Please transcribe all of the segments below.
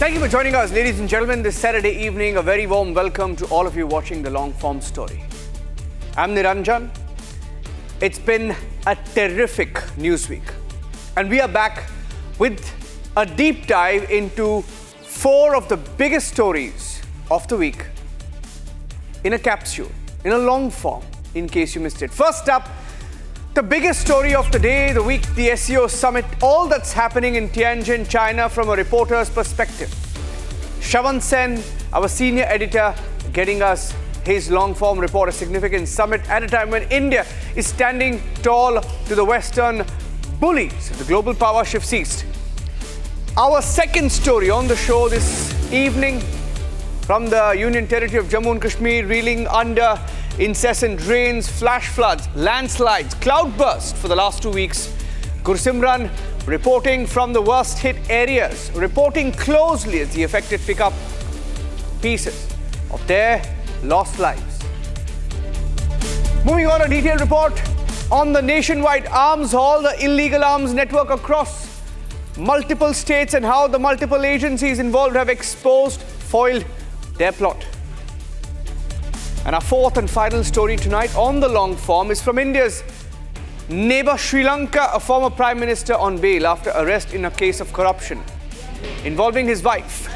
Thank you for joining us, ladies and gentlemen, this Saturday evening. A very warm welcome to all of you watching the LongForm Story. I'm Niranjan. It's been a terrific news week, and we are back with a deep dive into four of the biggest stories of the week in a capsule, in a long form, in case you missed it. First up, the biggest story of the day, the week, the SCO summit, all that's happening in Tianjin, China from a reporter's perspective. Shravan Sen, our senior editor, getting us his long-form report, a significant summit at a time when India is standing tall to the Western bullies. The global power shifts east. Our second story on the show this evening from the Union Territory of Jammu and Kashmir, reeling under incessant rains, flash floods, landslides, cloudburst for the last 2 weeks. Gursimran reporting from the worst hit areas, reporting closely as the affected pick up pieces of their lost lives. Moving on, a detailed report on the nationwide arms haul, the illegal arms network across multiple states, and how the multiple agencies involved have foiled their plot. And our fourth and final story tonight on the long form is from India's neighbor Sri Lanka, a former prime minister on bail after arrest in a case of corruption involving his wife.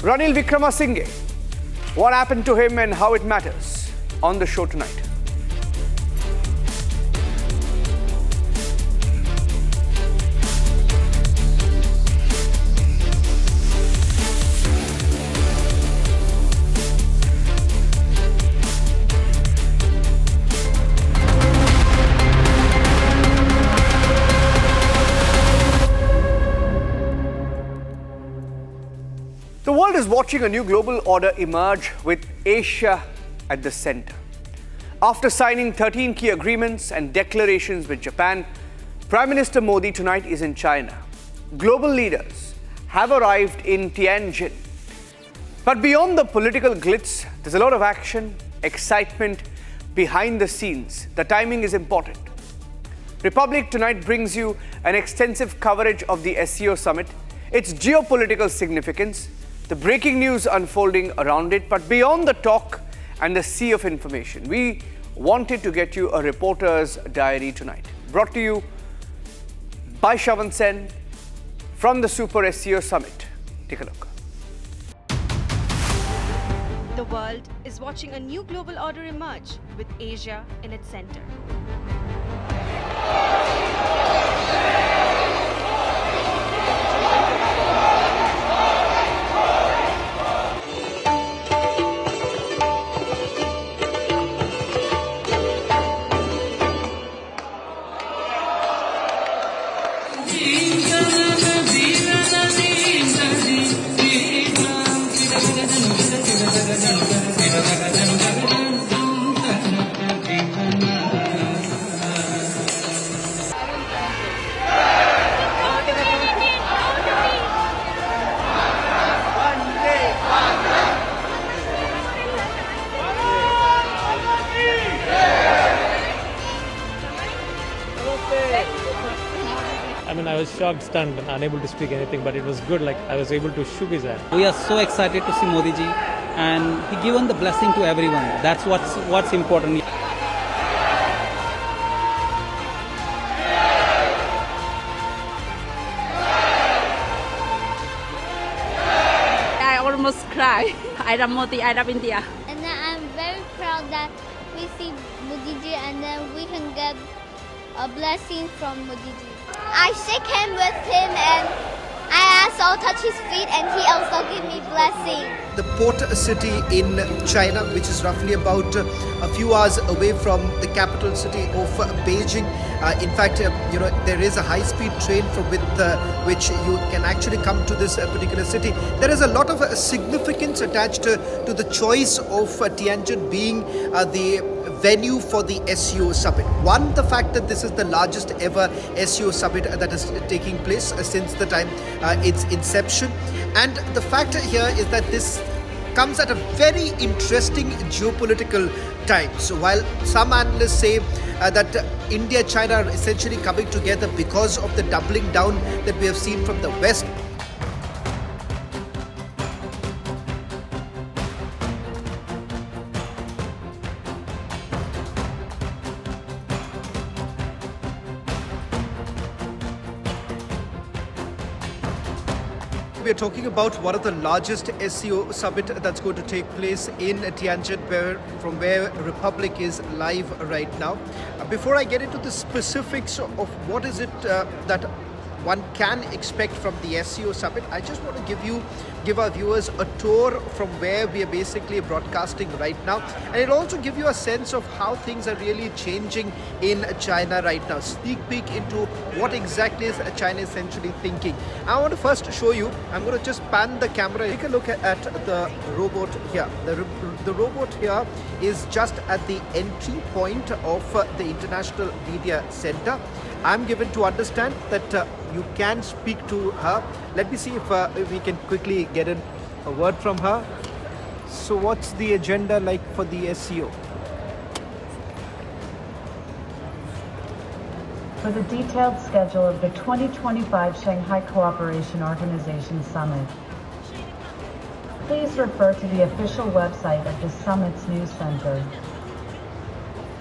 Ranil Wickremesinghe. What happened to him and how it matters on the show tonight. The world is watching a new global order emerge with Asia at the center. After signing 13 key agreements and declarations with Japan, Prime Minister Modi tonight is in China. Global leaders have arrived in Tianjin. But beyond the political glitz, there's a lot of action, excitement behind the scenes. The timing is important. Republic tonight brings you an extensive coverage of the SCO summit, its geopolitical significance, the breaking news unfolding around it, but beyond the talk and the sea of information, we wanted to get you a reporter's diary tonight. Brought to you by Shravan Sen from the Super SCO Summit. Take a look. The world is watching a new global order emerge with Asia in its center. I was shocked, stunned, unable to speak anything, but it was good. Like I was able to shook his hand. We are so excited to see Modi ji, and he given the blessing to everyone. That's what's important. I almost cry. I love Modi. I love India. And then I'm very proud that we see Modi ji, and then we can get a blessing from Modi ji. I shake hands with him, and I also touch his feet, and he also give me blessing. The port city in China, which is roughly about a few hours away from the capital city of Beijing. In fact, there is a high-speed train from which you can actually come to this particular city. There is a lot of significance attached to the choice of Tianjin being the venue for the SCO summit. One, the fact that this is the largest ever SCO summit that is taking place since the time its inception, and the fact here is that this comes at a very interesting geopolitical time. So while some analysts say that India and China are essentially coming together because of the doubling down that we have seen from the West, we are talking about one of the largest SCO summit that's going to take place in Tianjin, from where Republic is live right now. Before I get into the specifics of what is it that one can expect from the SCO summit, I just want to give our viewers a tour from where we are basically broadcasting right now, and it'll also give you a sense of how things are really changing in China right now. Sneak peek into what exactly is China essentially thinking. I want to first show you, I'm going to just pan the camera, take a look at the robot here. The robot here is just at the entry point of the International Media Center. I'm given to understand that you can speak to her. Let me see if we can quickly get a word from her. So what's the agenda like for the SCO? For the detailed schedule of the 2025 Shanghai Cooperation Organization Summit, please refer to the official website of the summit's news center.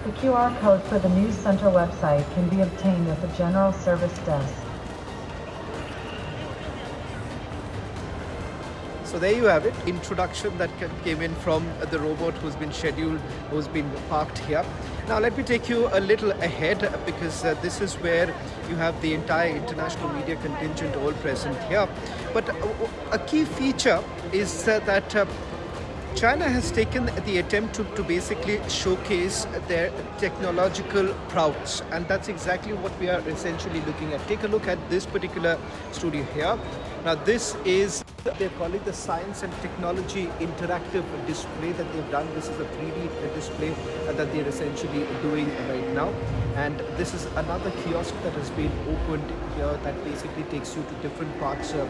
The QR code for the News Center website can be obtained at the General Service Desk. So there you have it, introduction that came in from the robot who's been scheduled, who's been parked here. Now let me take you a little ahead, because this is where you have the entire international media contingent all present here. But a key feature is that China has taken the attempt to basically showcase their technological prowess, and that's exactly what we are essentially looking at. Take a look at this particular studio here. Now this is, they're calling the Science and Technology Interactive Display that they've done. This is a 3D display that they're essentially doing right now. And this is another kiosk that has been opened here that basically takes you to different parts of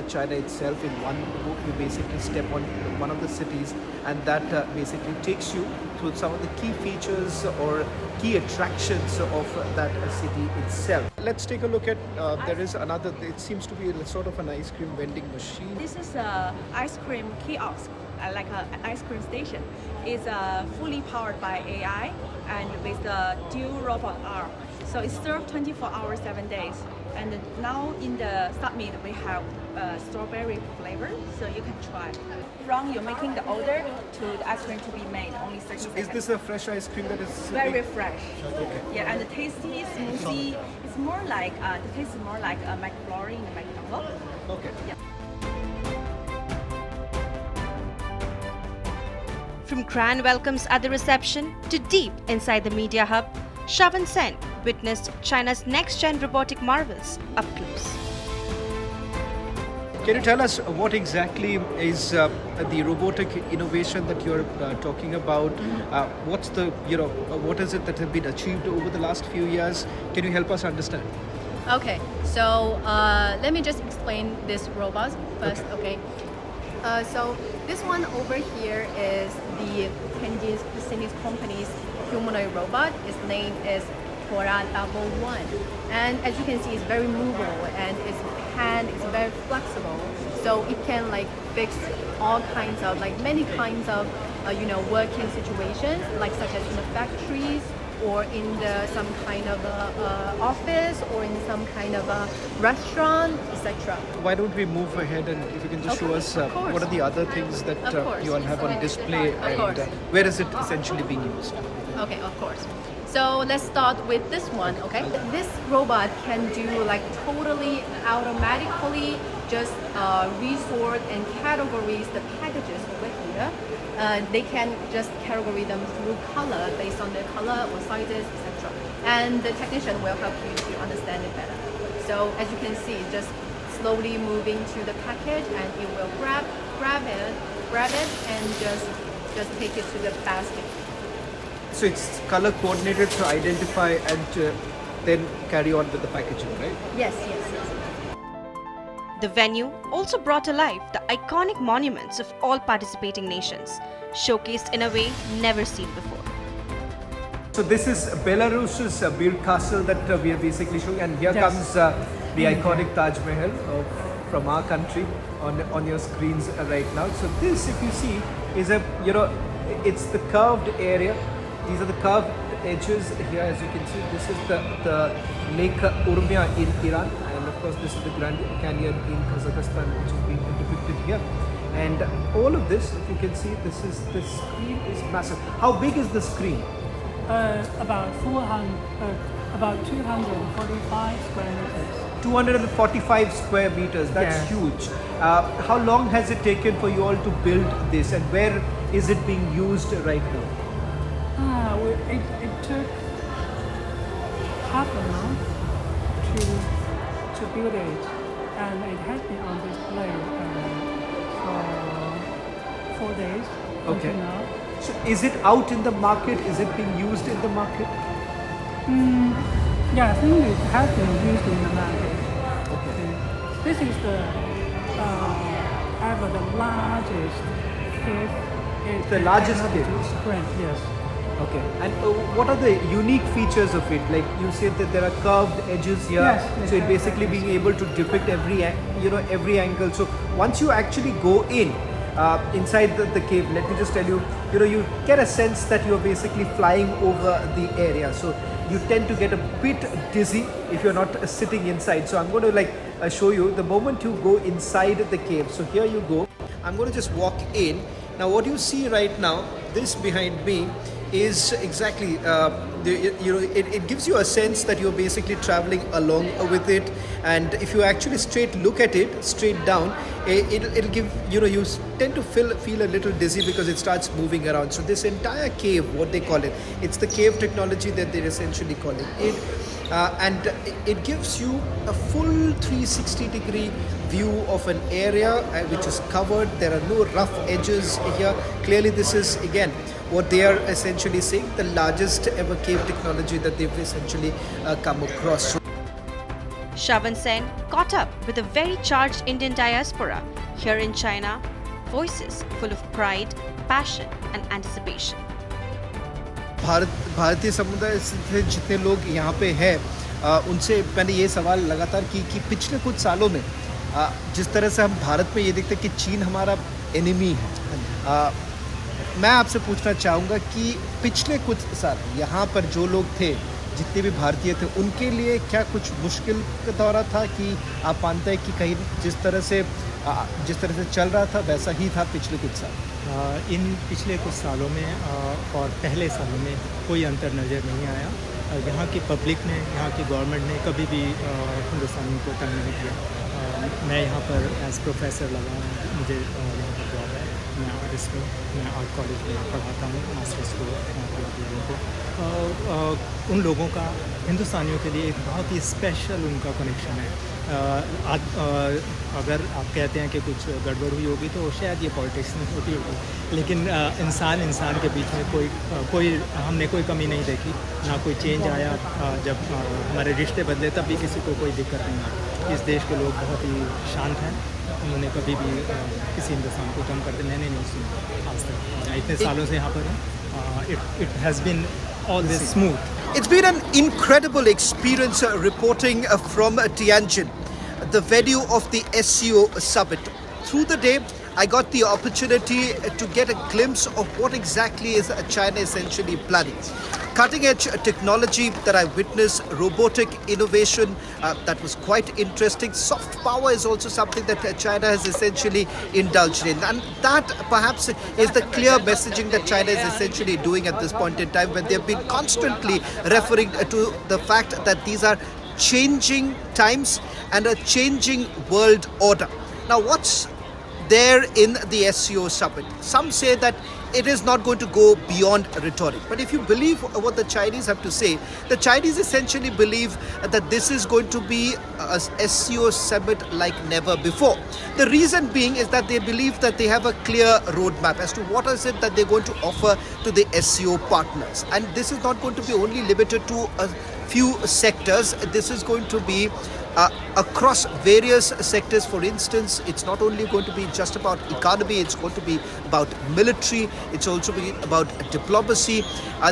China itself. In one go, you basically step on one of the cities, and that basically takes you through some of the key features or key attractions of that city itself. Let's take a look at, there is another, it seems to be sort of an ice cream vending machine. This is an ice cream kiosk, like an ice cream station. It's fully powered by AI and with the dual robot arm. So it's served 24 hours, 7 days. And now in the summit, we have strawberry flavor, so you can try. From you making the order to the ice cream to be made, only 30 seconds. Is this a fresh ice cream that is very fresh? Okay. Yeah, and the tasty, smoothie. It's more like the taste is more like a McFlurry in the McDonald's. Okay. Yeah. From grand welcomes at the reception to deep inside the media hub, Shavan Sen witnessed China's next-gen robotic marvels up close. Can you tell us what exactly is the robotic innovation that you're talking about? What's the, what is it that has been achieved over the last few years? Can you help us understand? Okay, so let me just explain this robot first, okay? So this one over here is the Tianjin business company's humanoid robot. Its name is Quora 111. And as you can see, it's very movable and its hand is very flexible. So it can like fix all kinds of, like many kinds of, working situations, like such as in the factories or in some kind of office or in some kind of a restaurant, etc. Why don't we move ahead, and if you can just show us what are the other things that you all have on display, and where is it essentially being used? Okay, of course. So let's start with this one, okay? This robot can do like totally automatically just resort and categorize the packages over here. They can just categorize them through color based on their color or sizes, etc. And the technician will help you to understand it better. So as you can see, just slowly moving to the package, and it will grab it, and just take it to the basket. So it's color coordinated to identify and then carry on with the packaging, right? Yes. The venue also brought alive the iconic monuments of all participating nations, showcased in a way never seen before. So this is Belarus's Bir Castle that we are basically showing, and here comes the iconic Taj Mahal from our country on your screens right now. So this, if you see, is it's the curved area. These are the curved edges here, as you can see, this is the Lake Urmia in Iran, and of course this is the Grand Canyon in Kazakhstan, which is being depicted here. And all of this, if you can see, this screen is massive. How big is the screen? About 245 square meters. 245 square meters, that's huge. How long has it taken for you all to build this, and where is it being used right now? It took half a month to build it, and it has been on display for 4 days until now. So is it out in the market? Is it being used in the market? Yeah, I think it has been used in the market. Okay. This is the largest cave. It's the largest cave? Screen, yes. Okay. And what are the unique features of it? Like you said that there are curved edges here, yes, so it basically being able to depict every angle. So once you actually go inside the cave, let me just tell you, you get a sense that you're basically flying over the area. So you tend to get a bit dizzy if you're not sitting inside. So I'm going to show you the moment you go inside the cave. So here you go. I'm going to just walk in. Now what you see right now, this behind me, is exactly it gives you a sense that you're basically traveling along with it, and if you actually look at it straight down, it'll give you tend to feel a little dizzy because it starts moving around. So this entire cave, what they call it, it's the cave technology that they're essentially calling it, and it gives you a full 360-degree view of an area which is covered. There are no rough edges here. Clearly this is again what they are essentially saying, the largest ever cave technology that they've essentially come across. Shravan Sen caught up with a very charged Indian diaspora here in China, voices full of pride, passion and anticipation. भारतीय समुदाय से जितने लोग यहाँ पे हैं, उनसे मैंने ये सवाल लगातार कि पिछले कुछ सालों में जिस तरह से हम भारत में ये देखते हैं कि चीन हमारा एनिमी है, मैं आपसे पूछना चाहूँगा कि पिछले कुछ साल यहाँ पर जो लोग थे, जितने भी भारतीय थे, उनके लिए क्या कुछ मुश्किल का दौरा था कि आप मानते हैं कि कहीं जिस तरह से चल रहा था वैसा ही था पिछले कुछ साल? इन पिछले कुछ सालों में और पहले सालों में कोई अंतर नज़र नहीं आया। यहाँ की पब्लिक ने, यहाँ की गवर्नमेंट ने कभी भी हिंदुस्तानियों को तंग नहीं किया। मैं यहाँ पर एज प्रोफेसर लगा हूँ, मुझे यहाँ पर जॉब है, मैं आर्टिस्ट हूँ, मैं आर्ट कॉलेज में पढ़ाता हूँ मास्टर्स को लोगों को। उन लोगों का हिंदुस्तानियों के लिए एक बहुत ही स्पेशल उनका कनेक्शन है। अगर आप कहते हैं कि कुछ गड़बड़ हुई होगी तो शायद ये पॉलिटिक्स में होती होगी, लेकिन इंसान के बीच में हमने कोई कमी नहीं देखी, ना कोई चेंज आया। जब हमारे रिश्ते बदले तब भी किसी को कोई दिक्कत नहीं आई। इस देश के लोग बहुत ही शांत हैं, उन्होंने कभी भी किसी हिंदुस्तान को कम करते मैंने नहीं सुना आज तक। इतने सालों से यहाँ पर it has been always smooth. It's been an incredible experience reporting from Tianjin, the venue of the SCO summit. Through the day, I got the opportunity to get a glimpse of what exactly is China essentially planning. Cutting edge technology that I witnessed, robotic innovation that was quite interesting. Soft power is also something that China has essentially indulged in, and that perhaps is the clear messaging that China is essentially doing at this point in time, when they've been constantly referring to the fact that these are changing times and a changing world order. Now what's there in the SCO summit? Some say that it is not going to go beyond rhetoric. But if you believe what the Chinese have to say, the Chinese essentially believe that this is going to be a SCO summit like never before. The reason being is that they believe that they have a clear roadmap as to what is it that they're going to offer to the SCO partners. And this is not going to be only limited to a few sectors. This is going to be across various sectors. For instance, it's not only going to be just about economy, it's going to be about military, it's also be about diplomacy.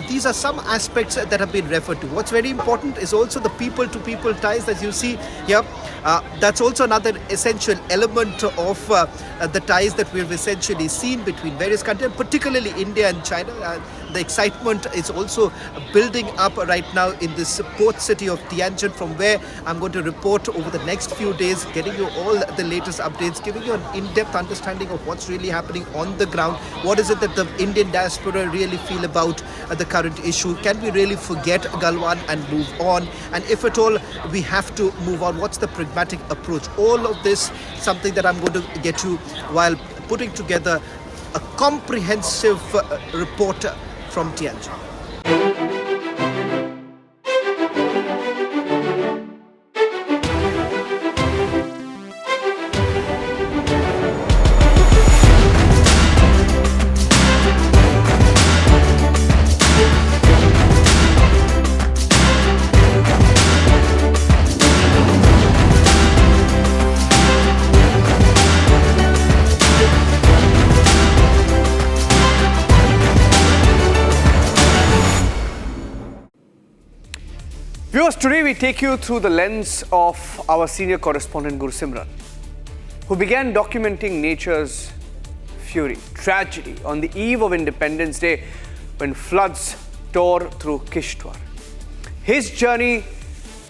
These are some aspects that have been referred to. What's very important is also the people-to-people ties, as you see here. That's also another essential element of the ties that we've essentially seen between various countries, particularly India and China. the excitement is also building up right now in this port city of Tianjin, from where I'm going to report over the next few days, getting you all the latest updates, giving you an in-depth understanding of what's really happening on the ground. What is it that the Indian diaspora really feel about the current issue? Can we really forget Galwan and move on? And if at all we have to move on, what's the pragmatic approach? All of this, something that I'm going to get you while putting together a comprehensive report from Tianjin. Viewers, today we take you through the lens of our senior correspondent Gursimran, who began documenting nature's fury, tragedy on the eve of Independence Day when floods tore through Kishtwar. His journey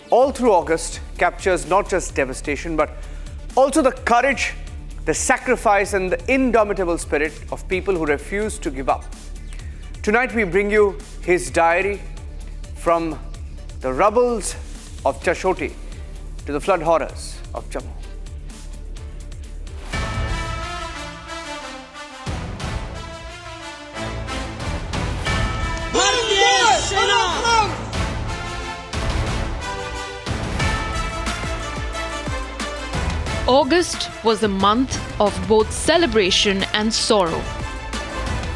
all through August captures not just devastation but also the courage, the sacrifice and the indomitable spirit of people who refuse to give up. Tonight we bring you his diary from the rubbles of Chashoti to the flood horrors of Jammu. August was a month of both celebration and sorrow,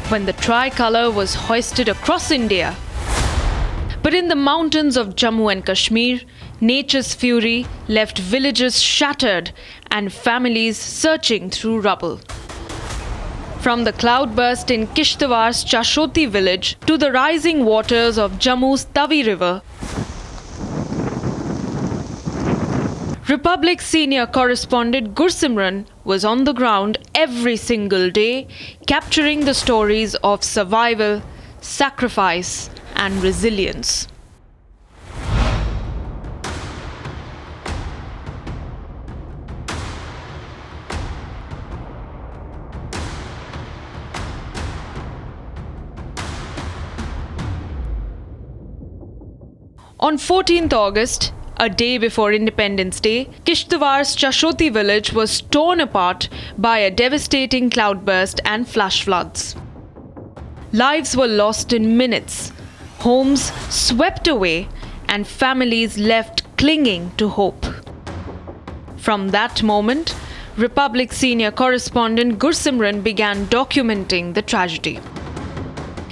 when the tricolour was hoisted across India. But in the mountains of Jammu and Kashmir, nature's fury left villages shattered and families searching through rubble. From the cloudburst in Kishtwar's Chashoti village to the rising waters of Jammu's Tavi River, Republic senior correspondent Gursimran was on the ground every single day, capturing the stories of survival, sacrifice, and resilience. On 14th August, a day before Independence Day, Kishtwar's Chashoti village was torn apart by a devastating cloudburst and flash floods. Lives were lost in minutes, homes swept away, and families left clinging to hope. From that moment, Republic senior correspondent Gursimran began documenting the tragedy.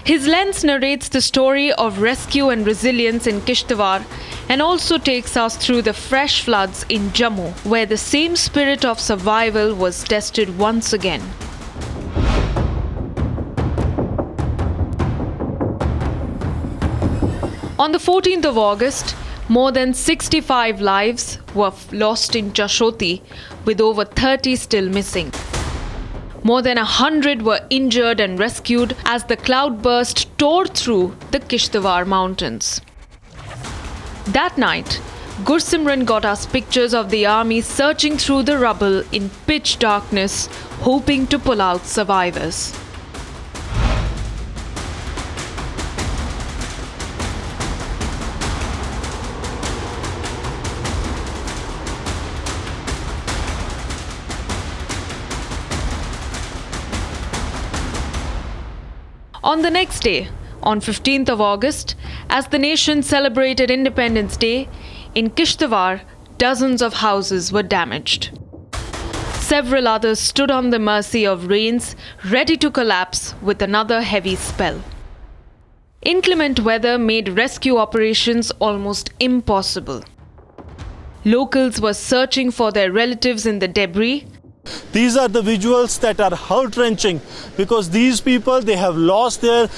His lens narrates the story of rescue and resilience in Kishtwar and also takes us through the fresh floods in Jammu, where the same spirit of survival was tested once again. On the 14th of August, more than 65 lives were lost in Chashoti, with over 30 still missing. More than 100 were injured and rescued as the cloudburst tore through the Kishtwar mountains. That night, Gursimran got us pictures of the army searching through the rubble in pitch darkness, hoping to pull out survivors. On the next day, on 15th of August, as the nation celebrated Independence Day, in Kishtwar, dozens of houses were damaged. Several others stood on the mercy of rains, ready to collapse with another heavy spell. Inclement weather made rescue operations almost impossible. Locals were searching for their relatives in the debris. These are the visuals that are heart-wrenching, because these people, they have lost their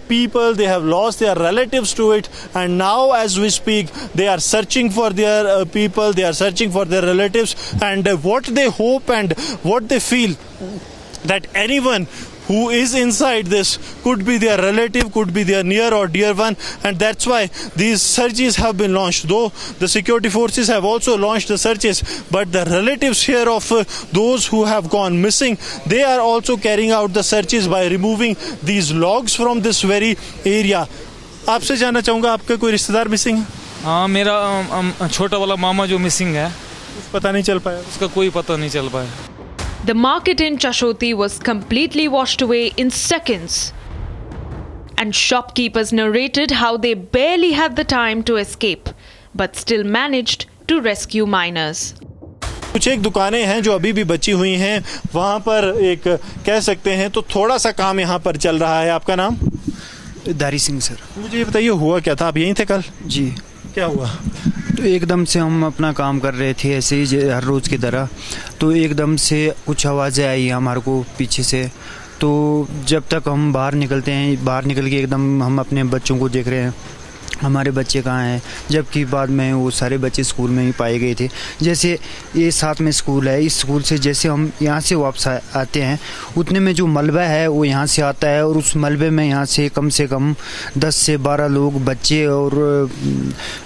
people, they have lost their relatives to it, and now as we speak, they are searching for their people, they are searching for their relatives, and what they hope and what they feel, that anyone who is inside this could be their relative, could be their near or dear one, and that's why these searches have been launched. Though the security forces have also launched the searches, but the relatives here of those who have gone missing, they are also carrying out the searches by removing these logs from this very area. आपसे जानना चाहूँगा, आपका कोई रिश्तेदार missing है? हाँ, मेरा छोटा वाला मामा जो मिसिंग है, पता नहीं चल पाया, उसका कोई पता नहीं चल पाया. The market in Chashoti was completely washed away in seconds. And shopkeepers narrated how they barely had the time to escape, but still managed to rescue miners. कुछ एक दुकानें हैं जो अभी भी बची हुई हैं, वहाँ पर एक कह सकते हैं तो थोड़ा सा काम यहाँ पर चल रहा है. आपका नाम? दारी सिंह सर. मुझे ये बताइए, हुआ क्या था? आप यहीं थे कल? जी. क्या हुआ? तो एकदम से हम अपना काम कर रहे थे ऐसे ही हर रोज़ की तरह, तो एकदम से कुछ आवाज़ें आई हमारे को पीछे से. तो जब तक हम बाहर निकलते हैं, बाहर निकल के एकदम हम अपने बच्चों को देख रहे हैं, हमारे बच्चे कहाँ हैं, जबकि बाद में वो सारे बच्चे स्कूल में ही पाए गए थे. जैसे ये साथ में स्कूल है, इस स्कूल से जैसे हम यहाँ से वापस आते हैं, उतने में जो मलबा है वो यहाँ से आता है, और उस मलबे में यहाँ से कम 10 से 12 लोग, बच्चे और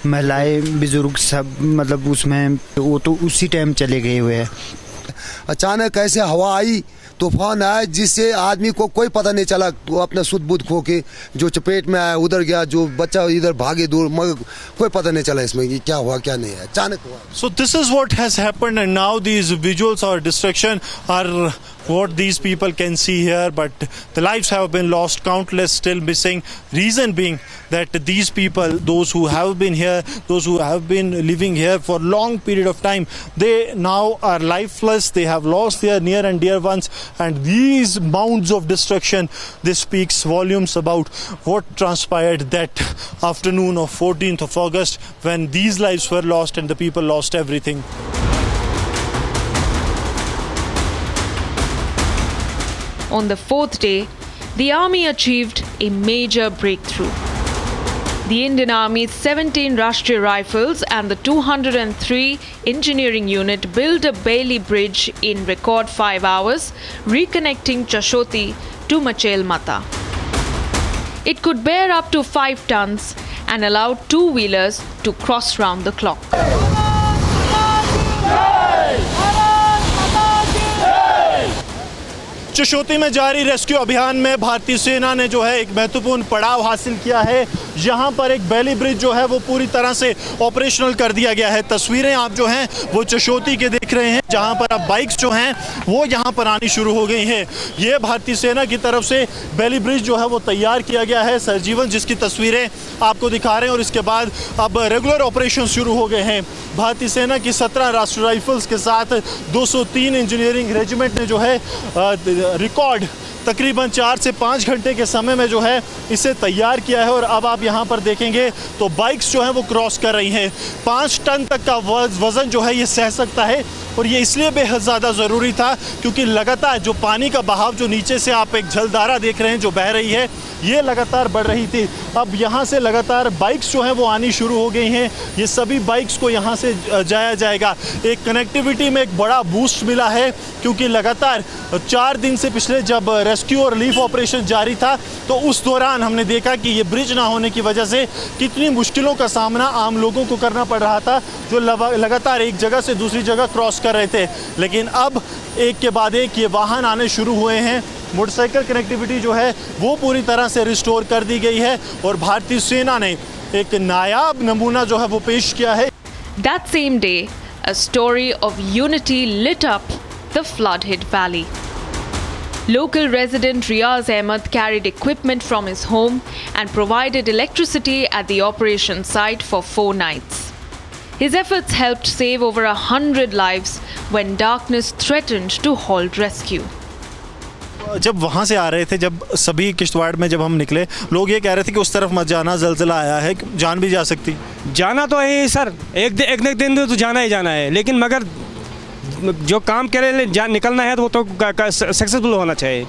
महिलाएं, बुजुर्ग सब, मतलब उसमें वो तो उसी टाइम चले गए हुए हैं. अचानक ऐसे हवा आई, तूफान आया, जिससे आदमी को कोई पता नहीं चला. तो अपना सुध बुध खो के जो चपेट में आया उधर गया, जो बच्चा इधर भागे दूर, मगर कोई पता नहीं चला इसमें कि क्या हुआ क्या नहीं है, अचानक हुआ. So this is what has happened, and now these visuals or destruction are what these people can see here, but the lives have been lost, countless still missing. Reason being that these people, those who have been here, those who have been living here for long period of time, they now are lifeless. They have lost their near and dear ones, and these mounds of destruction, this speaks volumes about what transpired that afternoon of 14th of August when these lives were lost and the people lost everything. On the fourth day, the army achieved a major breakthrough. The Indian Army's 17 Rashtriya Rifles and the 203 Engineering Unit built a Bailey Bridge in record 5 hours, reconnecting Chashoti to Machel Mata. It could bear up to 5 tons and allowed two-wheelers to cross round the clock. Chashoti में जारी rescue अभियान में भारतीय सेना ने जो है एक महत्वपूर्ण पड़ाव हासिल किया है. यहाँ पर एक बैली ब्रिज जो है वो पूरी तरह से ऑपरेशनल कर दिया गया है. तस्वीरें आप जो हैं वो चशोती के देख रहे हैं, जहाँ पर अब बाइक्स जो हैं वो यहाँ पर आनी शुरू हो गई हैं. ये भारतीय सेना की तरफ से बैली ब्रिज जो है वो तैयार किया गया है. सरजीवन जिसकी तस्वीरें आपको दिखा रहे हैं, और इसके बाद अब रेगुलर ऑपरेशन शुरू हो गए हैं. भारतीय सेना की 17 राष्ट्रीय राइफल्स के साथ 203 इंजीनियरिंग रेजिमेंट ने जो है रिकॉर्ड तकरीबन 4 से 5 घंटे के समय में जो है इसे तैयार किया है. और अब आप यहाँ पर देखेंगे तो बाइक्स जो हैं वो क्रॉस कर रही हैं. 5 टन तक का वज़न जो है ये सह सकता है, और ये इसलिए बेहद ज़्यादा ज़रूरी था क्योंकि लगातार जो पानी का बहाव, जो नीचे से आप एक जलधारा देख रहे हैं जो बह रही है, ये लगातार बढ़ रही थी. अब यहाँ से लगातार बाइक्स जो हैं वो आनी शुरू हो गई हैं. ये सभी बाइक्स को यहाँ से जाया जाएगा. एक कनेक्टिविटी में एक बड़ा बूस्ट मिला है क्योंकि लगातार 4 दिन से पिछले जब रेस्क्यू और रिलीफ ऑपरेशन जारी था तो उस दौरान हमने देखा कि ये ब्रिज ना होने की वजह से कितनी मुश्किलों का सामना आम लोगों को करना पड़ रहा था, जो लगातार एक जगह से दूसरी जगह क्रॉस कर रहे थे. लेकिन अब एक के बाद एक ये वाहन आने शुरू हुए हैं. मोटरसाइकिल कनेक्टिविटी जो है वो पूरी तरह से रिस्टोर कर दी गई है, और भारतीय सेना ने एक नायाब नमूना जो है वो पेश किया है. That same day, a story of unity lit up the flood-hit valley. Local resident Riaz Ahmed carried equipment from his home and provided electricity at the operation site for 4 nights. His efforts helped save over 100 lives when darkness threatened to halt rescue. जब वहाँ से आ रहे थे, जब सभी किश्तवाड़ में जब हम निकले, लोग ये कह रहे थे कि उस तरफ मत जाना, ज़लज़ला आया है, जान भी जा सकती. जाना तो है सर, एक दिन तो जाना ही जाना है, लेकिन मगर जो काम के लिए निकलना है तो वो तो सक्सेसफुल होना चाहिए.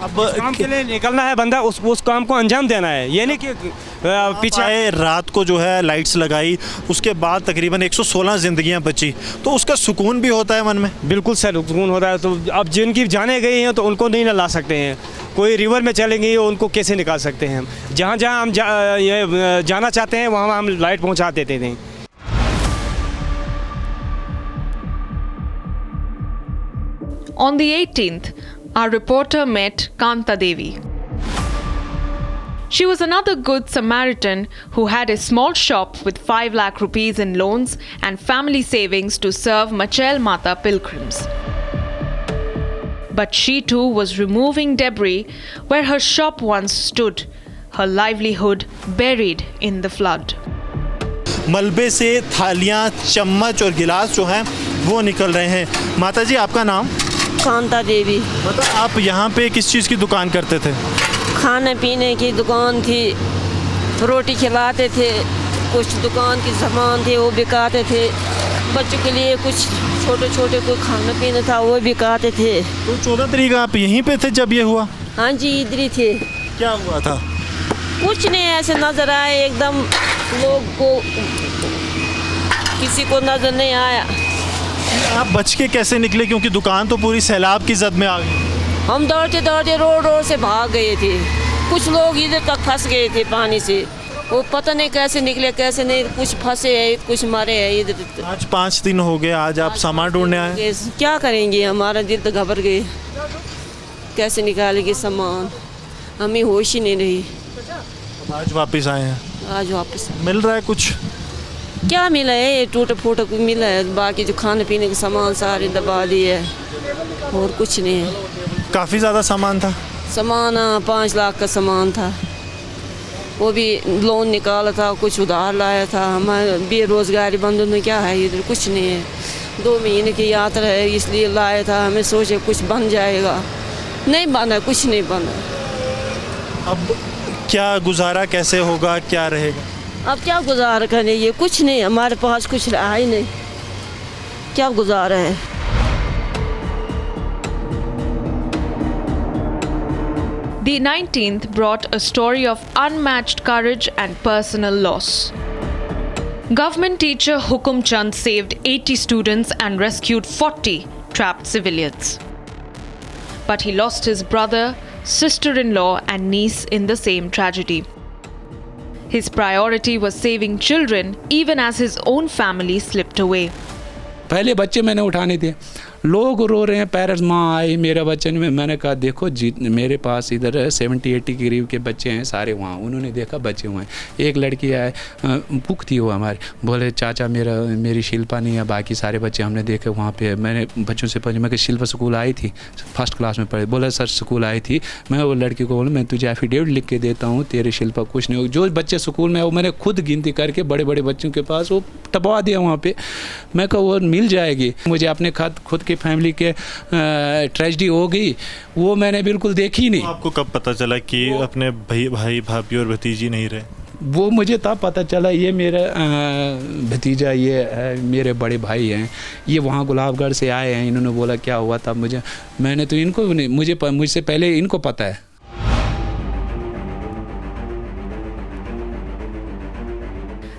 अब काम के लिए निकलना है बंदा, उस काम को अंजाम देना है, ये नहीं कि पीछे रात को जो है लाइट्स लगाई, उसके बाद तकरीबन 116 जिंदगियां बची, तो उसका सुकून भी होता है मन में। बिल्कुल सर सुकून होता है। तो अब जिनकी जाने गई हैं तो उनको नहीं ना ला सकते हैं, कोई रिवर में चलेंगे उनको कैसे निकाल सकते हैं। जहाँ जहाँ हम जाना चाहते हैं वहाँ हम लाइट पहुँचा देते थे। On the 18th, our reporter met Kanta Devi. She was another good Samaritan who had a small shop with 5 lakh rupees in loans and family savings to serve Machel Mata pilgrims. But she too was removing debris where her shop once stood, her livelihood buried in the flood. मलबे से थालियां, चम्मच और गिलास जो हैं वो निकल रहे हैं। माता जी, आपका नाम? कांता देवी। मतलब आप यहाँ पे किस चीज़ की दुकान करते थे? खाने पीने की दुकान थी, रोटी खिलाते थे, कुछ दुकान की सामान थे वो बिकाते थे, बच्चों के लिए कुछ छोटे छोटे कोई खाना पीना था वो बिकाते थे। तो 14 तारीख आप यहीं पे थे जब ये हुआ? हाँ जी, इधर ही थे। क्या हुआ था? कुछ नहीं, ऐसे नजर आए एकदम, लोग को किसी को नजर नहीं आया। आप बच के कैसे निकले, क्योंकि दुकान तो पूरी सैलाब की जद में आ गई? हम दौड़ते दौड़ते रोड से भाग गए थे, कुछ लोग इधर तक फंस गए थे पानी से, वो पता नहीं कैसे निकले कैसे नहीं, कुछ फंसे हैं कुछ मरे हैं इधर। आज 5 दिन हो गए, आज आप सामान ढूंढने आए? क्या करेंगे, हमारा दिल तो घबर गए, कैसे निकालेंगे सामान, हमें होश ही नहीं रही। आज वापस आए हैं? आज वापस। मिल रहा है कुछ? क्या मिला है, ये टूटा फूटा कुछ मिला है, बाकी जो खाने पीने के सामान सारे दबा दिए है और कुछ नहीं है। काफ़ी ज़्यादा सामान था? सामान 5 लाख का सामान था, वो भी लोन निकाला था, कुछ उधार लाया था। हमारे बेरोजगारी बंधु में क्या है, इधर कुछ नहीं है, 2 महीने की यात्रा है इसलिए लाया था, हमें सोचे कुछ बन जाएगा, नहीं बना, कुछ नहीं बना। अब क्या गुजारा कैसे होगा, क्या रहेगा? अब क्या गुजारा करें, ये कुछ नहीं, हमारे पास कुछ रहा ही नहीं, क्या गुजारा है। The 19th brought a story of unmatched courage and personal loss. Government teacher Hukum Chand saved 80 students and rescued 40 trapped civilians. But he lost his brother, sister-in-law and niece in the same tragedy. His priority was saving children even as his own family slipped away. पहले बच्चे मैंने उठाने थे, लोग रो रहे हैं, parents, माँ आई मेरा बच्चा नहीं, मैंने कहा देखो जी मेरे पास इधर 70-80 के करीब के बच्चे हैं सारे वहाँ, उन्होंने देखा बच्चे हुए हैं। एक लड़की आए, बुक थी वो हमारी, बोले चाचा मेरी शिल्पा नहीं है, बाकी सारे बच्चे हमने देखे वहाँ पे। मैंने बच्चों से पूछा, मैं कि शिल्पा स्कूल आई थी, 1st क्लास में पढ़े, बोला सर स्कूल आई थी। मैं वो लड़की को बोला मैं तुझे एफिडेविट लिख के देता हूँ, तेरे शिल्पा कुछ नहीं हो। जो बच्चे स्कूल में वो मैंने खुद गिनती करके बड़े बड़े बच्चों के पास वो टपवा दिया वहाँ पे। मैं कहा वो मिल जाएगी, मुझे अपने खुद की फैमिली के ट्रेजेडी हो गई, वो मैंने बिल्कुल देखी नहीं। आपको कब पता चला कि अपने भाई भाभी और भतीजी नहीं रहे? वो मुझे तब पता चला, ये मेरा भतीजा, ये मेरे बड़े भाई हैं, ये वहाँ गुलाबगढ़ से आए हैं, इन्होंने बोला क्या हुआ था मुझे, मैंने तो इनको मुझसे पहले इनको पता है।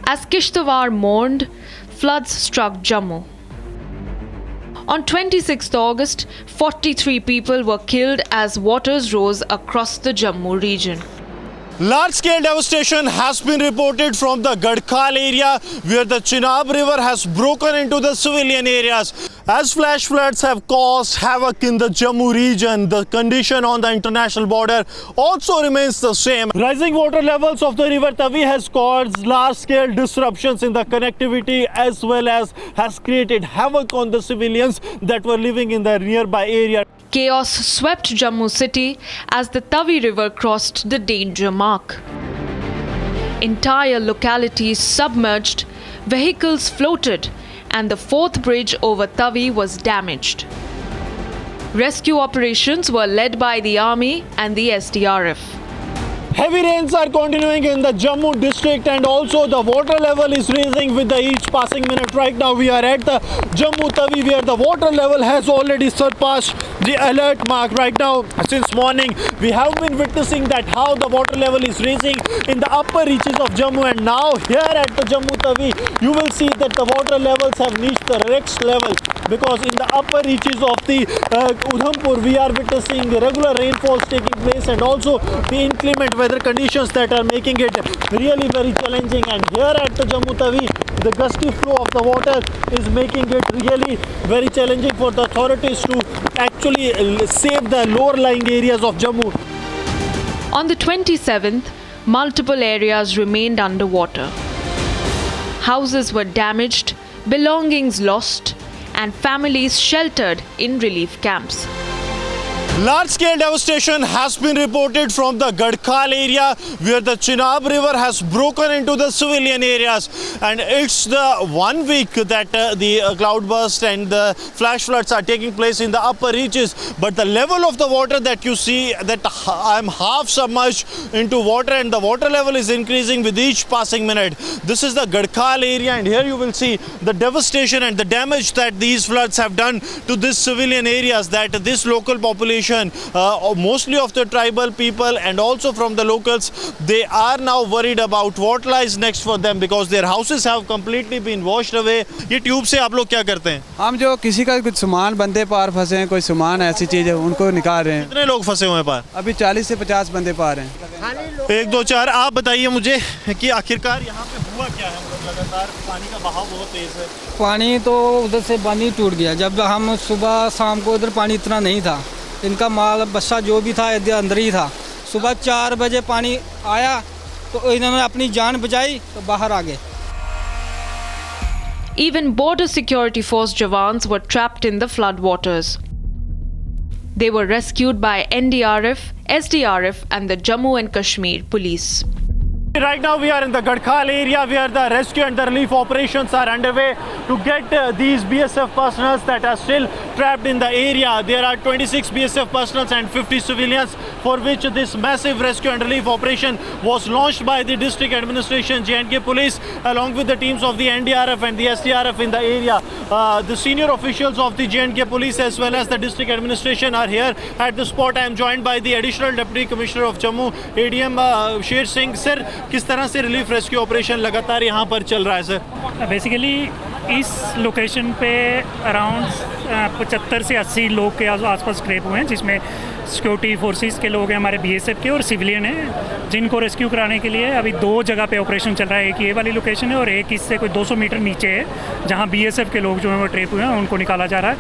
As Kishtwar mourned, floods struck Jammu. On 26th August, 43 people were killed as waters rose across the Jammu region. Large-scale devastation has been reported from the Gadkhal area where the Chenab river has broken into the civilian areas. As flash floods have caused havoc in the Jammu region, the condition on the international border also remains the same. Rising water levels of the river Tavi has caused large-scale disruptions in the connectivity as well as has created havoc on the civilians that were living in the nearby area. Chaos swept Jammu city as the Tavi river crossed the danger mark. Entire localities submerged, vehicles floated, and the 4th bridge over Tavi was damaged. Rescue operations were led by the army and the SDRF. Heavy rains are continuing in the Jammu district, and also the water level is rising with each passing minute. Right now we are at the Jammu Tawi, where the water level has already surpassed the alert mark. Right now, since morning, we have been witnessing that how the water level is rising in the upper reaches of Jammu, and now here at the Jammu Tawi, you will see that the water levels have reached the next level, because in the upper reaches of the Udhampur, we are witnessing regular rainfalls taking place, and also the inclement weather conditions that are making it really very challenging. And here at the Jammu Tawi, the gusty flow of the water is making it really very challenging for the authorities to actually save the lower lying areas of Jammu. On the 27th, multiple areas remained underwater. Houses were damaged, belongings lost, and families sheltered in relief camps. Large-scale devastation has been reported from the Gadkhal area, where the Chenab river has broken into the civilian areas, and it's the 1 week that the cloudburst and the flash floods are taking place in the upper reaches. But the level of the water that you see, that I'm half submerged into water, and the water level is increasing with each passing minute. This is the Gadkhal area, and here you will see the devastation and the damage that these floods have done to these civilian areas, that this local population, mostly of the tribal people and also from the locals, they are now worried about what lies next for them, because their houses have completely been washed away. ये tube से आप लोग क्या करते हैं? हम जो किसी का कुछ सामान बंदे पार फंसे हैं, कोई सामान ऐसी चीज है, उनको निकाल रहे हैं। कितने लोग फंसे हुए हैं पार? अभी 40 से 50 बंदे पार हैं। 1 2 4। आप बताइए मुझे कि आखिरकार यहाँ पे हुआ क्या है? लगातार पानी का बहाव बहुत तेज है। पानी तो उधर से बंद ही टूट गया। जब हम सुबह शाम को उधर पानी इतना नहीं था, इनका माल बच्चा जो भी था अंदर ही था। सुबह 4 बजे पानी आया तो इन्होंने अपनी जान बचाई तो बाहर आ गए। Even border security force jawans were trapped in the floodwaters. They were rescued by NDRF, SDRF and the Jammu and Kashmir police. Right now we are in the Gadkhal area, where the rescue and the relief operations are underway to get these BSF personnel that are still trapped in the area. There are 26 BSF personnel and 50 civilians, for which this massive rescue and relief operation was launched by the district administration, J&K police, along with the teams of the NDRF and the SDRF in the area. The senior officials of the J&K police as well as the district administration are here at the spot. I am joined by the additional deputy commissioner of Jammu, ADM Sher Singh. Sir, किस तरह से relief rescue operation लगातार यहाँ पर चल रहा है sir? Basically इस लोकेशन पे अराउंड 75 से 80 लोग के आसपास ट्रैप हुए हैं, जिसमें सिक्योरिटी फोर्सेस के लोग हैं, हमारे बीएसएफ के और सिविलियन हैं, जिनको रेस्क्यू कराने के लिए अभी 2 जगह पे ऑपरेशन चल रहा है। एक ये वाली लोकेशन है और एक इससे कोई 200 मीटर नीचे है, जहाँ बीएसएफ के लोग जो हैं वो ट्रैप हुए हैं, उनको निकाला जा रहा है।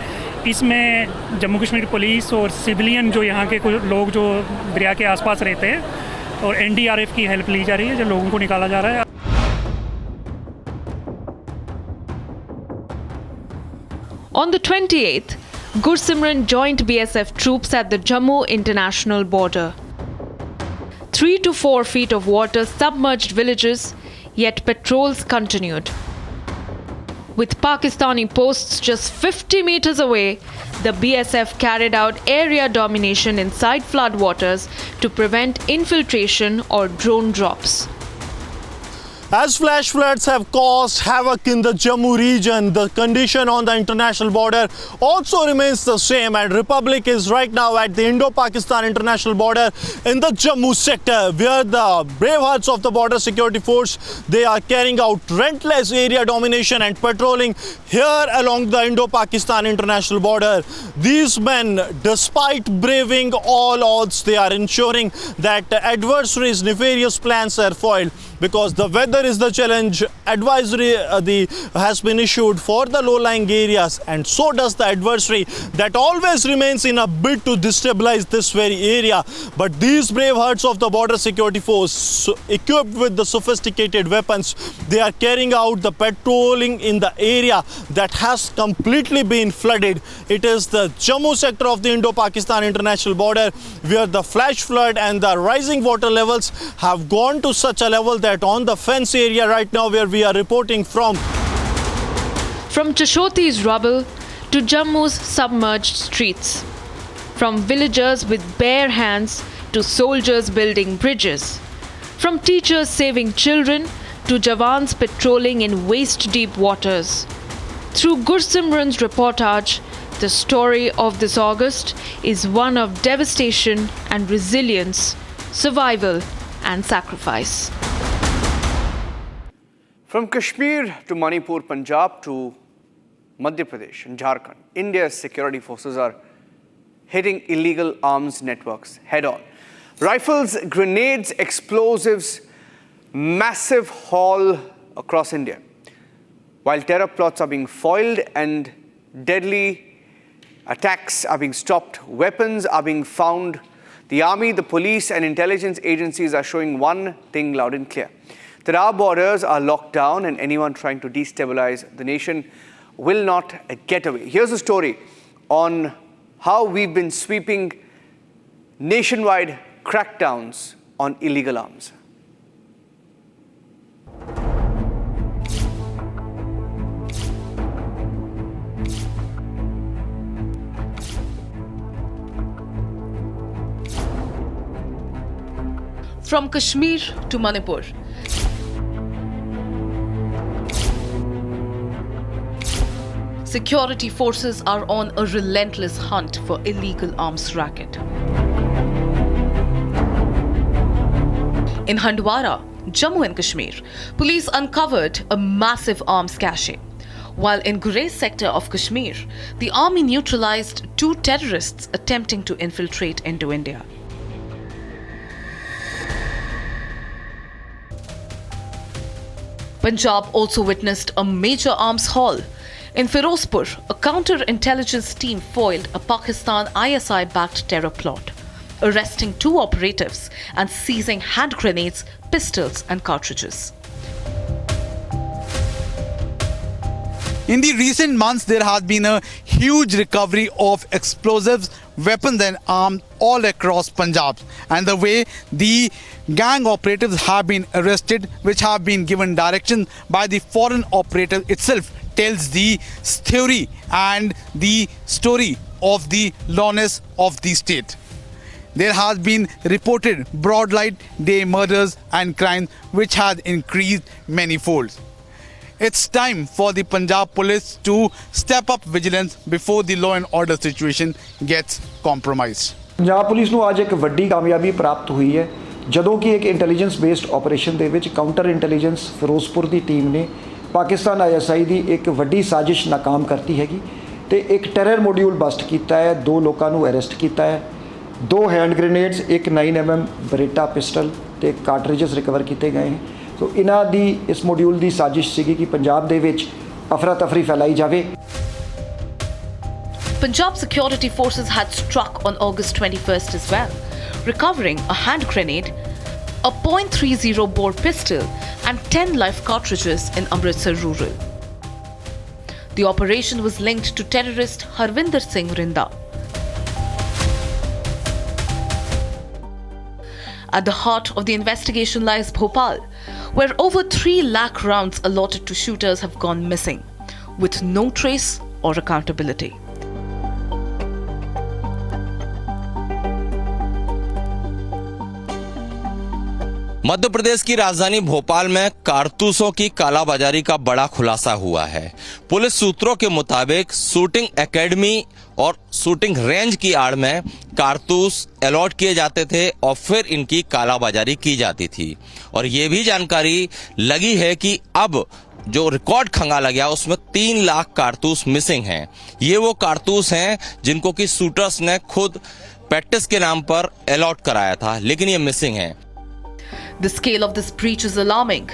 इसमें जम्मू कश्मीर पुलिस और सिविलियन जो यहाँ के कुछ लोग जो दरिया के आसपास रहते हैं और एनडीआरएफ की हेल्प ली जा रही है, जो लोगों को निकाला जा रहा है। On the 28th, Gursimran joined BSF troops at the Jammu international border. 3 to 4 feet of water submerged villages, yet patrols continued. With Pakistani posts just 50 meters away, the BSF carried out area domination inside floodwaters to prevent infiltration or drone drops. As flash floods have caused havoc in the Jammu region, the condition on the international border also remains the same, and Republic is right now at the Indo-Pakistan international border in the Jammu sector, where the brave hearts of the border security force, they are carrying out relentless area domination and patrolling here along the Indo-Pakistan international border. These men, despite braving all odds, they are ensuring that the adversary's nefarious plans are foiled, because the weather is the challenge. Advisory has been issued for the low-lying areas, and so does the adversary that always remains in a bid to destabilize this very area. But these brave hearts of the border security force, equipped with the sophisticated weapons, they are carrying out the patrolling in the area that has completely been flooded. It is the Jammu sector of the Indo-Pakistan international border, where the flash flood and the rising water levels have gone to such a level that on the fence area right now where we are reporting from Chashoti's rubble to Jammu's submerged streets, from villagers with bare hands to soldiers building bridges, From teachers saving children to Jawans patrolling in waist-deep waters. Through Gursimran's reportage, the story of this August is one of devastation and resilience, survival and sacrifice. From Kashmir to Manipur, Punjab to Madhya Pradesh and Jharkhand, India's security forces are hitting illegal arms networks head-on. Rifles, grenades, explosives, massive haul across India. While terror plots are being foiled and deadly attacks are being stopped, weapons are being found, the army, the police and intelligence agencies are showing one thing loud and clear: that our borders are locked down and anyone trying to destabilize the nation will not get away. Here's a story on how we've been sweeping nationwide crackdowns on illegal arms. From Kashmir to Manipur. Security forces are on a relentless hunt for illegal arms racket. In Handwara, Jammu and Kashmir, police uncovered a massive arms cache. While in Gurez sector of Kashmir, the army neutralized 2 terrorists attempting to infiltrate into India. Punjab also witnessed a major arms haul. In Firozpur, a counter-intelligence team foiled a Pakistan ISI-backed terror plot, arresting 2 operatives and seizing hand grenades, pistols and cartridges. In the recent months, there has been a huge recovery of explosives, weapons and arms all across Punjab. And the way the gang operatives have been arrested, which have been given direction by the foreign operator itself, tells the theory and the story of the lawness of the state. There has been reported broad light day murders and crime which has increased many folds. It's time for the Punjab police to step up vigilance before the law and order situation gets compromised. Punjab police ਨੂੰ ਅੱਜ ਇੱਕ ਵੱਡੀ ਕਾਮਯਾਬੀ ਪ੍ਰਾਪਤ ਹੋਈ ਹੈ ਜਦੋਂ ਕਿ ਇੱਕ ਇੰਟੈਲੀਜੈਂਸ ਬੇਸਡ ਆਪਰੇਸ਼ਨ ਦੇ ਵਿੱਚ ਕਾਊਂਟਰ ਇੰਟੈਲੀਜੈਂਸ ਫਿਰੋਜ਼ਪੁਰ ਦੀ ਟੀਮ ਨੇ ਪਾਕਿਸਤਾਨ ISI ਦੀ ਇੱਕ ਵੱਡੀ ਸਾਜ਼ਿਸ਼ ਨਾਕਾਮ ਕਰਤੀ ਹੈਗੀ ਤੇ ਇੱਕ ਟੈਰਰ ਮੋਡਿਊਲ ਬਸਟ ਕੀਤਾ ਹੈ 2 ਲੋਕਾਂ ਨੂੰ ਅਰੈਸਟ ਕੀਤਾ ਹੈ 2 ਹੈਂਡ ਗ੍ਰੇਨੇਡਸ ਇੱਕ 9mm ਬਰੇਟਾ ਪਿਸਟਲ ਤੇ ਕਾਰਟ੍ਰਿਜਸ ਰਿਕਵਰ ਕੀਤੇ ਗਏ ਹਨ ਸੋ ਇਹਨਾਂ ਦੀ ਇਸ ਮੋਡਿਊਲ ਦੀ ਸਾਜ਼ਿਸ਼ ਸੀਗੀ ਕਿ ਪੰਜਾਬ ਦੇ ਵਿੱਚ ਅਫਰਾ ਤਫਰੀ ਫੈਲਾਈ ਜਾਵੇ Punjab security forces had struck on August 21st as well, recovering a hand grenade, a .30 bore pistol and 10 live cartridges in Amritsar rural. The operation was linked to terrorist Harvinder Singh Rinda. At the heart of the investigation lies Bhopal, where over 3 lakh rounds allotted to shooters have gone missing, with no trace or accountability. Madhya Pradesh की राजधानी भोपाल में कारतूसों की कालाबाजारी का बड़ा खुलासा हुआ है। पुलिस सूत्रों के मुताबिक शूटिंग एकेडमी और शूटिंग रेंज की आड़ में कारतूस अलॉट किए जाते थे और फिर इनकी कालाबाजारी की जाती थी। और ये भी जानकारी लगी है कि अब जो रिकॉर्ड खंगाला गया उसमें 3 लाख कारतूस मिसिंग हैं। ये वो कारतूस हैं जिनको कि शूटर्स ने खुद प्रैक्टिस के नाम पर अलॉट कराया था, लेकिन ये मिसिंग हैं। The scale of this breach is alarming.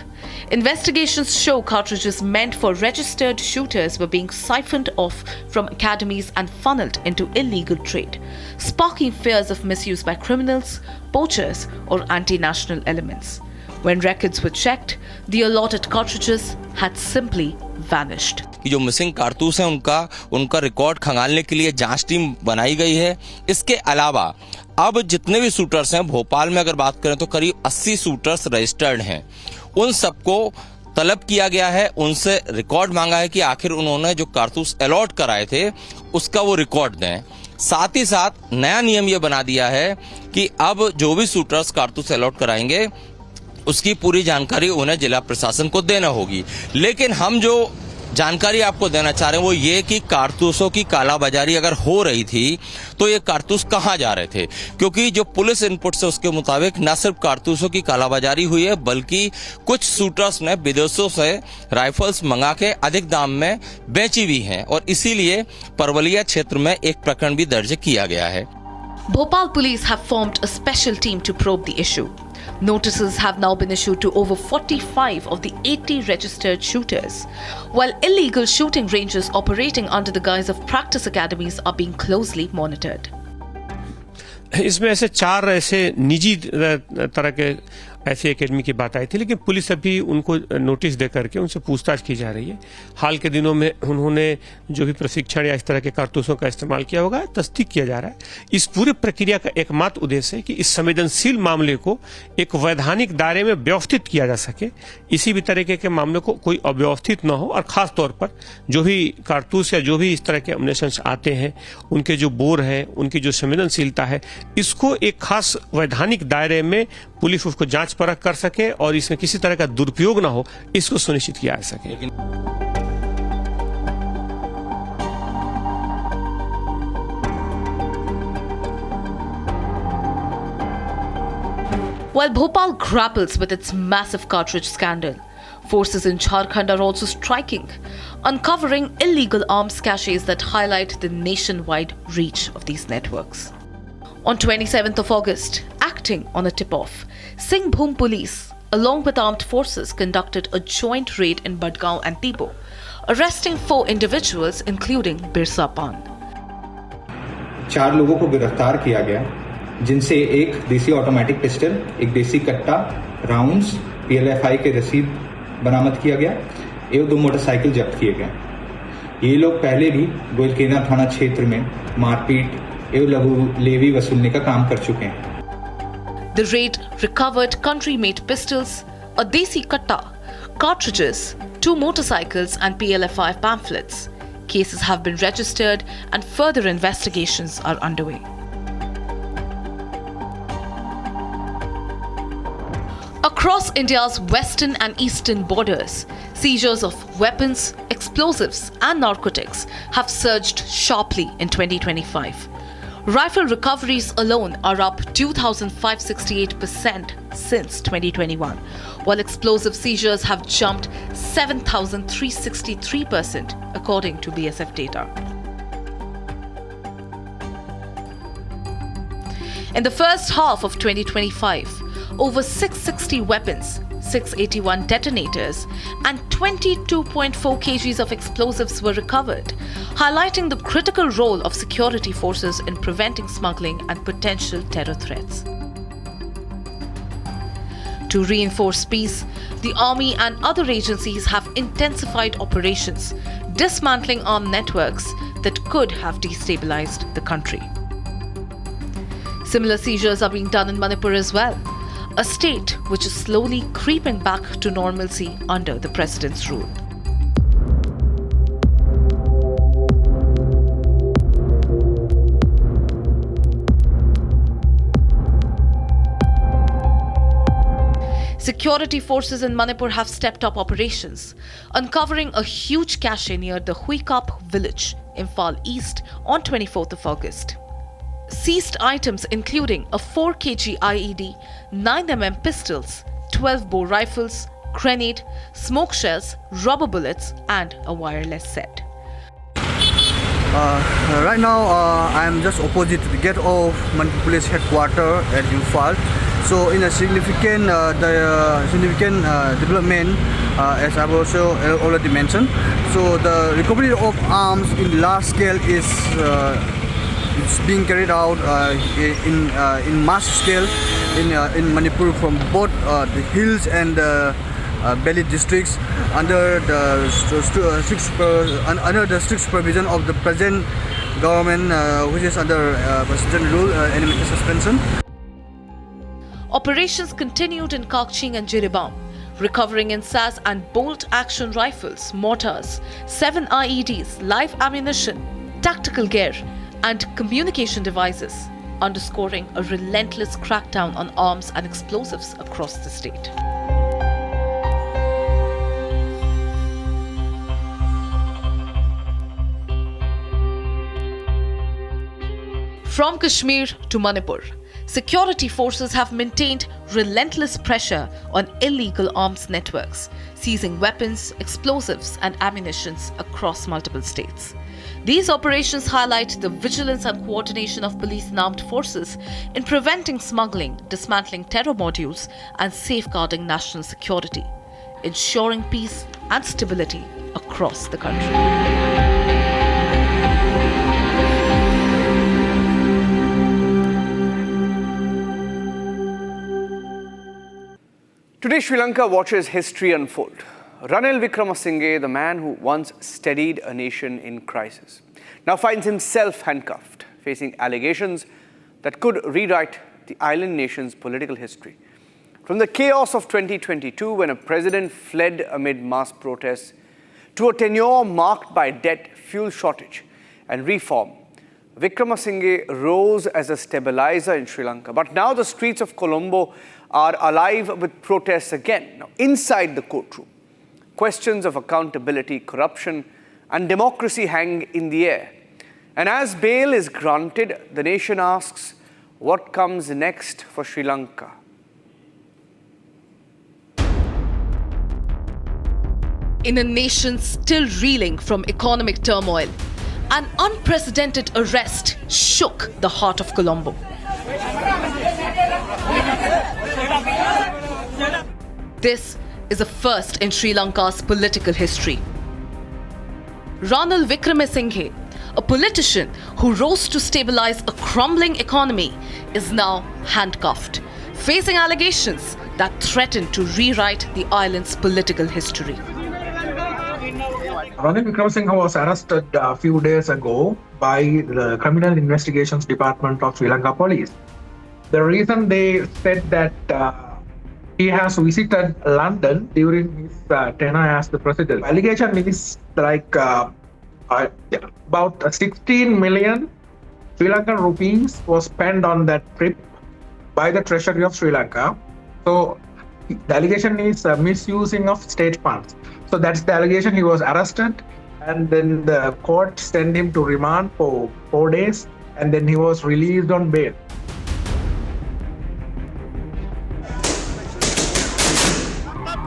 Investigations show cartridges meant for registered shooters were being siphoned off from academies and funneled into illegal trade, sparking fears of misuse by criminals, poachers, or anti-national elements. When records were checked, the allotted cartridges had simply vanished. कि जो missing कारतूस हैं उनका record खंगालने के लिए जांच team बनाई गई है। इसके अलावा अब जितने भी शूटर्स हैं भोपाल में अगर बात करें तो करीब 80 शूटर्स रजिस्टर्ड हैं। उन सबको तलब किया गया है, उनसे रिकॉर्ड मांगा है कि आखिर उन्होंने जो कारतूस अलॉट कराए थे उसका वो रिकॉर्ड दें। साथ ही साथ नया नियम ये बना दिया है कि अब जो भी शूटर्स कारतूस अलॉट कराएंगे उसकी पूरी जानकारी उन्हें जिला प्रशासन को देना होगी। लेकिन हम जो जानकारी आपको देना चाह रहे हैं वो ये कि कारतूसों की कालाबाजारी अगर हो रही थी तो ये कारतूस कहाँ जा रहे थे, क्योंकि जो पुलिस इनपुट से उसके मुताबिक न सिर्फ कारतूसों की कालाबाजारी हुई है बल्कि कुछ शूटर्स ने विदेशों से राइफल्स मंगा के अधिक दाम में बेची भी हैं और इसीलिए परवलिया क्षेत्र में एक प्रकरण भी दर्ज किया गया है। Bhopal police have formed a special team to probe the issue. Notices have now been issued to over 45 of the 80 registered shooters, while illegal shooting ranges operating under the guise of practice academies are being closely monitored. इसमें ऐसे 4 ऐसे निजी तरह के ऐसी academy की बात आई थी, लेकिन पुलिस अभी उनको नोटिस दे करके उनसे पूछताछ की जा रही है। हाल के दिनों में उन्होंने जो भी प्रशिक्षण या इस तरह के कारतूसों का इस्तेमाल किया होगा तस्दीक किया जा रहा है। इस पूरी प्रक्रिया का एकमात्र उद्देश्य है कि इस संवेदनशील मामले को एक वैधानिक दायरे में व्यवस्थित किया जा सके, इसी भी तरीके के मामले को कोई अव्यवस्थित न हो और खास तौर पर जो भी कारतूस या जो भी इस तरह के एमुनेशंस आते हैं उनके जो बोर है, उनकी जो संवेदनशीलता है, इसको एक खास वैधानिक दायरे में पुलिस उसको जांच परख कर सके और इसमें किसी तरह का दुरुपयोग ना हो, इसको सुनिश्चित किया जा सके। While Bhopal grapples with its massive cartridge scandal, forces in Jharkhand are also striking, uncovering illegal arms caches that highlight the nationwide reach of these networks. On 27th of August, acting on a tip-off, Singhbhum police, along with armed forces, conducted a joint raid in Budgaon and Tibo, arresting 4 individuals including Birsa Pan. 4 लोगों को गिरफ्तार किया गया, जिनसे एक देसी automatic pistol, एक देसी कट्टा, राउंड्स, PLFI के रसीद बरामद किया गया एवं 2 मोटरसाइकिल जब्त किए गए। ये लोग पहले भी गोलकेना थाना क्षेत्र में मारपीट एवं लघु लेवी वसूलने का काम कर चुके हैं। The raid recovered country-made pistols, a desi katta, cartridges, 2 motorcycles and PLFI pamphlets. Cases have been registered and further investigations are underway. Across India's western and eastern borders, seizures of weapons, explosives and narcotics have surged sharply in 2025. Rifle recoveries alone are up 2,568% since 2021, while explosive seizures have jumped 7,363% according to BSF data. In the first half of 2025, over 660 weapons, 681 detonators and 22.4 kgs of explosives were recovered, highlighting the critical role of security forces in preventing smuggling and potential terror threats. To reinforce peace, the army and other agencies have intensified operations, dismantling armed networks that could have destabilized the country. Similar seizures are being done in Manipur as well, a state which is slowly creeping back to normalcy under the president's rule. Security forces in Manipur have stepped up operations, uncovering a huge cache near the Huikap village, Imphal East, on 24th of August. Seized items including a 4 kg IED, 9mm pistols, 12 bore rifles, grenade, smoke shells, rubber bullets and a wireless set. Right now I am just opposite the gate of Manipur Police Headquarters at Imphal. So in a significant development, as I've also already mentioned, so the recovery of arms in large scale is it's being carried out in mass scale in Manipur from both the hills and the valley districts under the strict supervision of the present government, which is under president rule, enemy suspension. Operations continued in Kakching and Jiribam, recovering in SAS and bolt-action rifles, mortars, 7 IEDs, live ammunition, tactical gear, and communication devices, underscoring a relentless crackdown on arms and explosives across the state. From Kashmir to Manipur, security forces have maintained relentless pressure on illegal arms networks, seizing weapons, explosives, and ammunition across multiple states. These operations highlight the vigilance and coordination of police and armed forces in preventing smuggling, dismantling terror modules, and safeguarding national security, ensuring peace and stability across the country. Today, Sri Lanka watches history unfold. Ranil Wickremesinghe, the man who once steadied a nation in crisis, now finds himself handcuffed, facing allegations that could rewrite the island nation's political history. From the chaos of 2022, when a president fled amid mass protests, to a tenure marked by debt, fuel shortage, and reform, Wickremesinghe rose as a stabilizer in Sri Lanka. But now the streets of Colombo are alive with protests again. Now, inside the courtroom, questions of accountability, corruption, and democracy hang in the air. And as bail is granted, the nation asks, what comes next for Sri Lanka? In a nation still reeling from economic turmoil, an unprecedented arrest shook the heart of Colombo. This is a first in Sri Lanka's political history. Ranil Wickremesinghe, a politician who rose to stabilize a crumbling economy, is now handcuffed, facing allegations that threaten to rewrite the island's political history. Ranil Wickremesinghe was arrested a few days ago by the Criminal Investigations Department of Sri Lanka Police. The reason they said that he has visited London during his tenure as the president. Allegation is like about 16 million Sri Lankan rupees was spent on that trip by the Treasury of Sri Lanka. So the allegation is misusing of state funds. So that's the allegation. He was arrested, and then the court sent him to remand for 4 days, and then he was released on bail.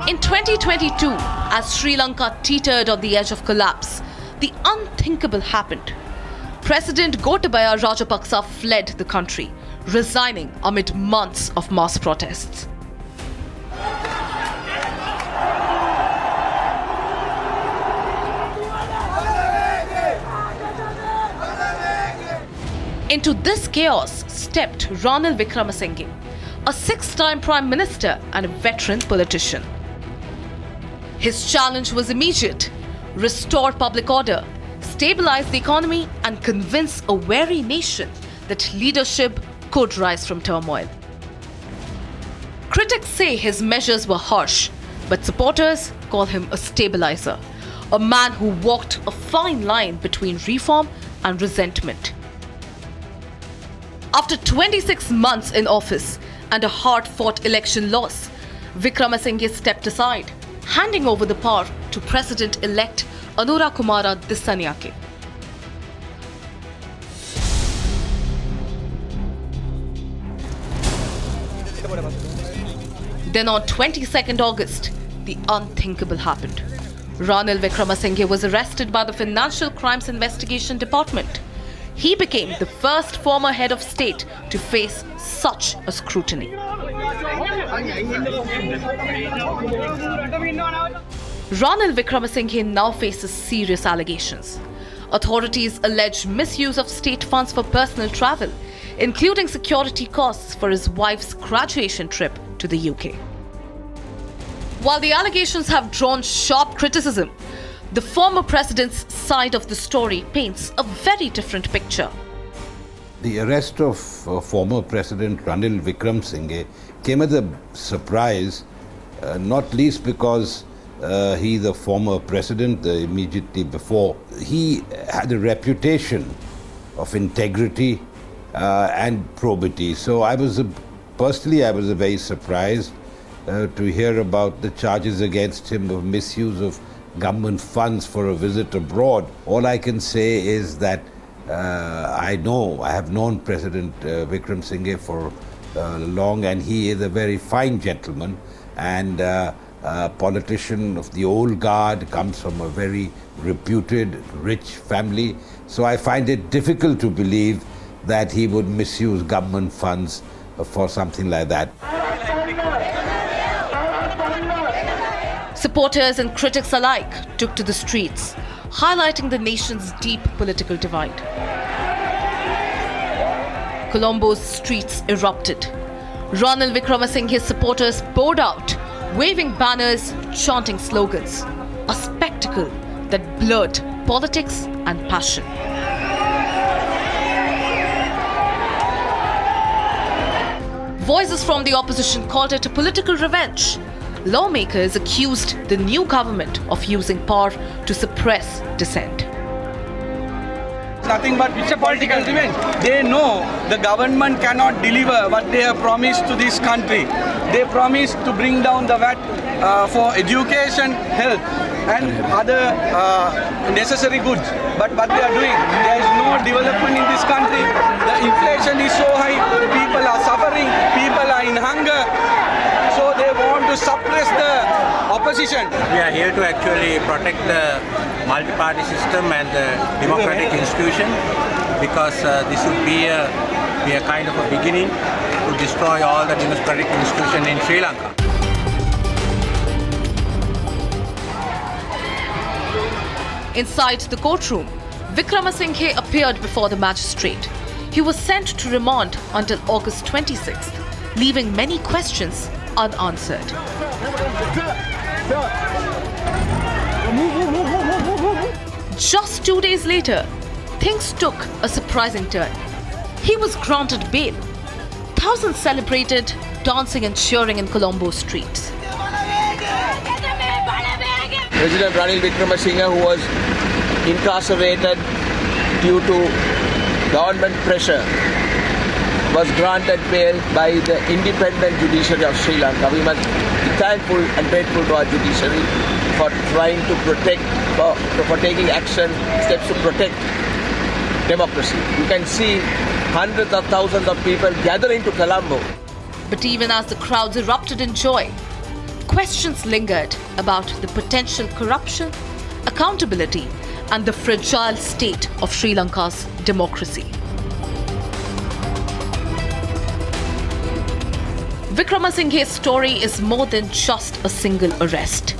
In 2022, as Sri Lanka teetered on the edge of collapse, the unthinkable happened. President Gotabaya Rajapaksa fled the country, resigning amid months of mass protests. Into this chaos stepped Ranil Wickremesinghe, a six-time Prime Minister and a veteran politician. His challenge was immediate: restore public order, stabilize the economy, and convince a wary nation that leadership could rise from turmoil. Critics say his measures were harsh, but supporters call him a stabilizer, a man who walked a fine line between reform and resentment. After 26 months in office and a hard-fought election loss, Wickremesinghe stepped aside, handing over the power to President-elect Kumara Dissanayake. Then on 22nd August, the unthinkable happened. Ranil Wickremesinghe was arrested by the Financial Crimes Investigation Department. He became the first former head of state to face such a scrutiny. Ranil Wickremesinghe now faces serious allegations. Authorities allege misuse of state funds for personal travel, including security costs for his wife's graduation trip to the UK. While the allegations have drawn sharp criticism, the former president's side of the story paints a very different picture. The arrest of former President Ranil Wickremesinghe came as a surprise, not least because he, the former president, immediately before, he had a reputation of integrity and probity. So personally, I was very surprised to hear about the charges against him of misuse of government funds for a visit abroad. All I can say is that I have known President Wickremesinghe for long, and he is a very fine gentleman and a politician of the old guard, comes from a very reputed, rich family. So I find it difficult to believe that he would misuse government funds for something like that. Supporters and critics alike took to the streets, highlighting the nation's deep political divide. Colombo's streets erupted. Ranil Wickremesinghe's supporters poured out, waving banners, chanting slogans. A spectacle that blurred politics and passion. Voices from the opposition called it a political revenge. Lawmakers accused the new government of using power to suppress dissent. Nothing but it's a political revenge. They know the government cannot deliver what they have promised to this country. They promised to bring down the VAT for education, health and other necessary goods. But what they are doing, there is no development in this country. The inflation is so high, people are suffering, people are in hunger. So they want to suppress the opposition. We are here to actually protect the multi-party system and the democratic institution, because this would be a kind of a beginning to destroy all the democratic institution in Sri Lanka. Inside the courtroom, Wickremesinghe appeared before the magistrate. He was sent to remand until August 26th, leaving many questions unanswered. Just 2 days later, things took a surprising turn. He was granted bail. Thousands celebrated, dancing and cheering in Colombo streets. President Ranil Wickremesinghe, who was incarcerated due to government pressure, was granted bail by the independent judiciary of Sri Lanka. We must be thankful and grateful to our judiciary for trying to protect, for taking action, steps to protect democracy. You can see hundreds of thousands of people gathering to Colombo. But even as the crowds erupted in joy, questions lingered about the potential corruption, accountability, and the fragile state of Sri Lanka's democracy. Wickremesinghe's story is more than just a single arrest.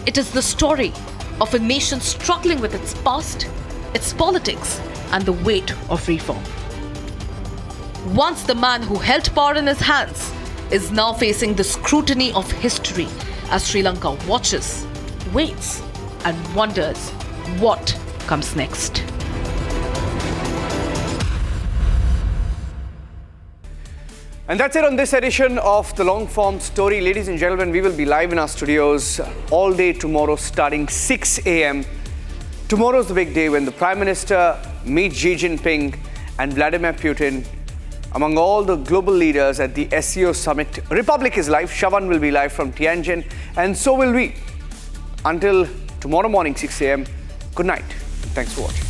It is the story of a nation struggling with its past, its politics, and the weight of reform. Once the man who held power in his hands is now facing the scrutiny of history as Sri Lanka watches, waits, and wonders what comes next. And that's it on this edition of the LongForm Story. Ladies and gentlemen, we will be live in our studios all day tomorrow starting 6 a.m. Tomorrow's the big day when the Prime Minister meets Xi Jinping and Vladimir Putin, among all the global leaders at the SCO summit. Republic is live. Shavan will be live from Tianjin, and so will we. Until tomorrow morning, 6 a.m. Good night. Thanks for watching.